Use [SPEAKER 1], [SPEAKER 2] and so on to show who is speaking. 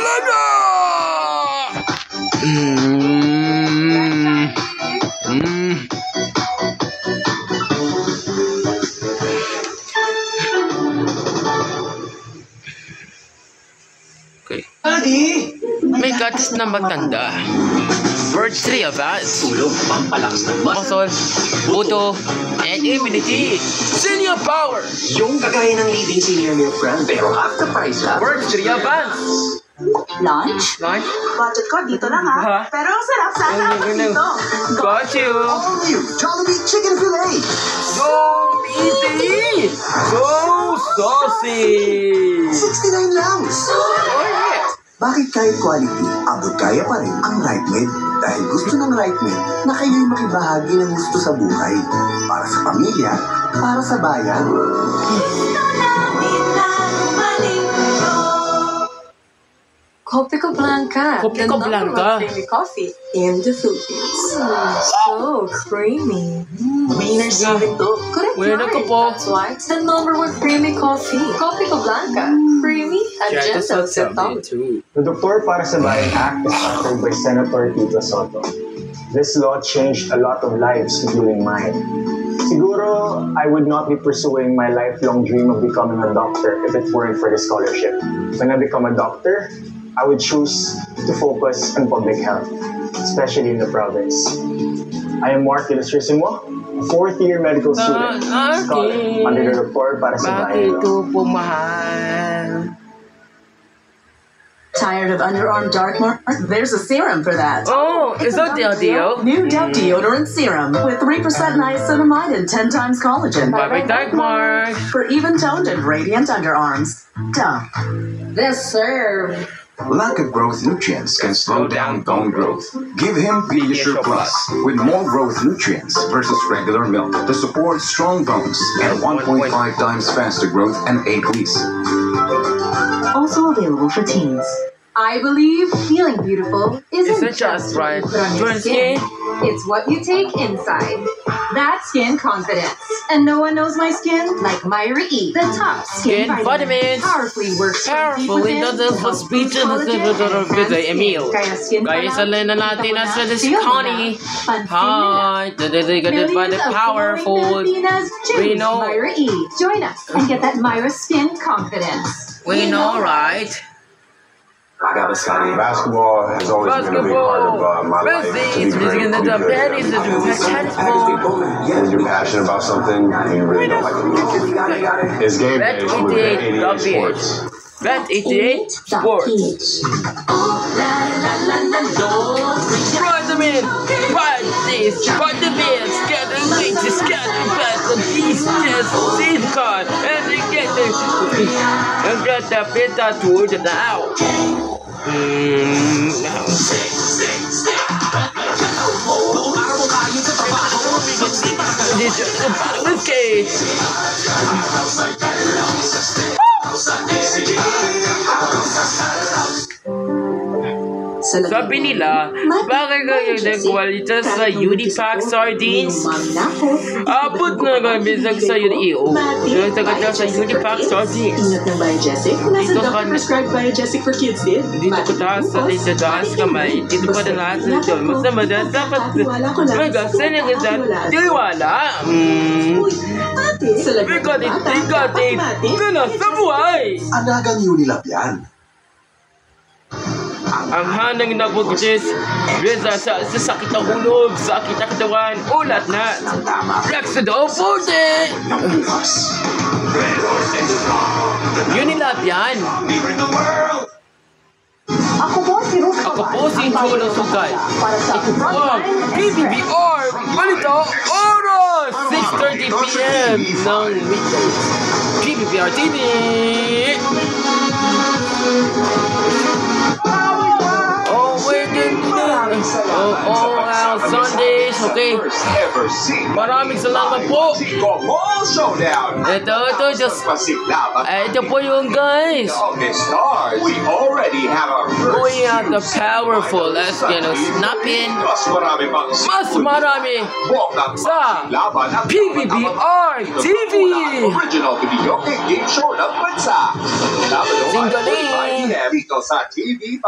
[SPEAKER 1] talaga! Okay. May gatas na magtanda. Birds 3 advance.
[SPEAKER 2] Tulong, pampalakas ng
[SPEAKER 1] Muscle, buto, and immunity. Senior power!
[SPEAKER 2] Yung kagaya ng leading senior milk brand, pero half the price lang.
[SPEAKER 1] Birds 3 advance.
[SPEAKER 3] Lunch?
[SPEAKER 1] Lunch?
[SPEAKER 3] Budget ko dito lang ha.
[SPEAKER 1] Ha?
[SPEAKER 3] Pero ang sarap sana ako dito.
[SPEAKER 1] Got you.
[SPEAKER 4] All new Jollibee Chicken Filet.
[SPEAKER 1] So easy! So saucy!
[SPEAKER 4] 69 lang.
[SPEAKER 1] Oh yeah!
[SPEAKER 4] Bakit kahit quality, abot kaya pa rin ang Right Med? Dahil gusto ng Right Med na kayo'y makibahagi ng gusto sa buhay. Para sa pamilya, para sa bayan.
[SPEAKER 5] Copico Blanca.
[SPEAKER 1] Copico
[SPEAKER 5] the
[SPEAKER 1] Blanca.
[SPEAKER 5] number one creamy coffee in the Philippines. So creamy.
[SPEAKER 2] Winners namin to.
[SPEAKER 5] Correct,
[SPEAKER 1] Winner ko
[SPEAKER 5] right?
[SPEAKER 1] po.
[SPEAKER 5] That's why it's the number one creamy coffee. Copico Blanca. Creamy and gentle to tongue.
[SPEAKER 6] The Doktor para sa Bayan Act is authored by Senator Tito Soto. This law changed a lot of lives, including mine. Siguro, I would not be pursuing my lifelong dream of becoming a doctor if it weren't for the scholarship. When I become a doctor, I would choose to focus on public health, especially in the province. I am Mark Ilustrisimo, fourth-year medical student, scholar under the Doktor para sa
[SPEAKER 1] Bakit
[SPEAKER 6] Bayan Law.
[SPEAKER 1] ito pumahal?
[SPEAKER 3] Tired of underarm dark mark? There's a serum for that.
[SPEAKER 1] Oh, is that the deal?
[SPEAKER 3] New Dove Deodorant Serum with 3% niacinamide and 10 times collagen.
[SPEAKER 1] Bye-bye, Dark Mark.
[SPEAKER 3] For even-toned and radiant underarms. Dove.
[SPEAKER 5] This serve.
[SPEAKER 7] Lack of growth nutrients can slow down bone growth. Give him Pediasure Plus with more growth nutrients versus regular milk to support strong bones and 1.5 times faster growth in 8 weeks.
[SPEAKER 3] Also available for teens.
[SPEAKER 5] I believe feeling beautiful isn't
[SPEAKER 1] Isn't just right.
[SPEAKER 5] what you put on your
[SPEAKER 1] Your
[SPEAKER 5] skin.
[SPEAKER 1] skin?
[SPEAKER 5] It's what you take inside. That's skin confidence. And no one knows my skin like Myra E. The top
[SPEAKER 1] Skin
[SPEAKER 5] skin
[SPEAKER 1] vitamins.
[SPEAKER 5] powerfully works from deep
[SPEAKER 1] Powerfully
[SPEAKER 5] within
[SPEAKER 1] does it
[SPEAKER 5] to
[SPEAKER 1] for
[SPEAKER 5] help
[SPEAKER 1] speech
[SPEAKER 5] boost
[SPEAKER 1] and
[SPEAKER 5] collagen and enhance
[SPEAKER 1] Emil.
[SPEAKER 5] skin. Kaya skin
[SPEAKER 1] Kaya
[SPEAKER 5] pala,
[SPEAKER 1] sa lena
[SPEAKER 5] hindi
[SPEAKER 1] natin
[SPEAKER 5] ka
[SPEAKER 1] na
[SPEAKER 5] pala,
[SPEAKER 1] sa
[SPEAKER 5] feel mo
[SPEAKER 1] Connie.
[SPEAKER 5] na. Pansin
[SPEAKER 1] Hi, dedicated by the
[SPEAKER 5] Millions of
[SPEAKER 1] powerful.
[SPEAKER 5] glowing Filipinas
[SPEAKER 1] We
[SPEAKER 5] choose
[SPEAKER 1] know.
[SPEAKER 5] Myra E. Join us and get that Myra skin confidence.
[SPEAKER 1] We know, right?
[SPEAKER 2] I got a Scotty.
[SPEAKER 8] Basketball has always been a big part of my life. To be very good at it. When you're passionate about something, you really don't like to lose. It's game day with Bet 88 Sports.
[SPEAKER 1] Bet 88 Sports. Vitamin, vitamins, get the latest, get the beast, just seed card, and you get the beta to the now. Okay. Sabi nila, bakit kayo nagwalita sa Unipack sardines? Abot na kami sa iyo. Nagtagal sa Unipack sardines.
[SPEAKER 3] Ingat ng Biogesic. Nasa
[SPEAKER 1] Dito
[SPEAKER 3] doctor prescribed Biogesic for kids din.
[SPEAKER 1] Dito ko taas sa taas kamay. Dito pa na lahat sa ito. Basta madalas dapat magasin ang isang tiwala. Ikaw ito na sa buhay.
[SPEAKER 4] Anagang Unilab yan.
[SPEAKER 1] Ang hanang nabugtis, reza sa sakit ng ulo, sakit ng katawan, ulat na. Rexidol 40! Unilab yan.
[SPEAKER 3] Ako po si Ruth
[SPEAKER 1] Ako po si Cholo Sugay. Ito po ang PBBR Balita Oras! 6:30 p.m. ng weekday. PBBR TV! Oh, we're doing Sundays, okay.
[SPEAKER 8] First ever scene.
[SPEAKER 1] Maraming salamat po.
[SPEAKER 8] Mall Showdown.
[SPEAKER 1] Ito po yung guys.
[SPEAKER 8] We already have our first
[SPEAKER 1] Going out the powerful. Let's snap in. Mas marami sa PBBR TV.
[SPEAKER 8] Original video game show ng bansa.
[SPEAKER 1] Singaling.
[SPEAKER 8] Dito sa TV5.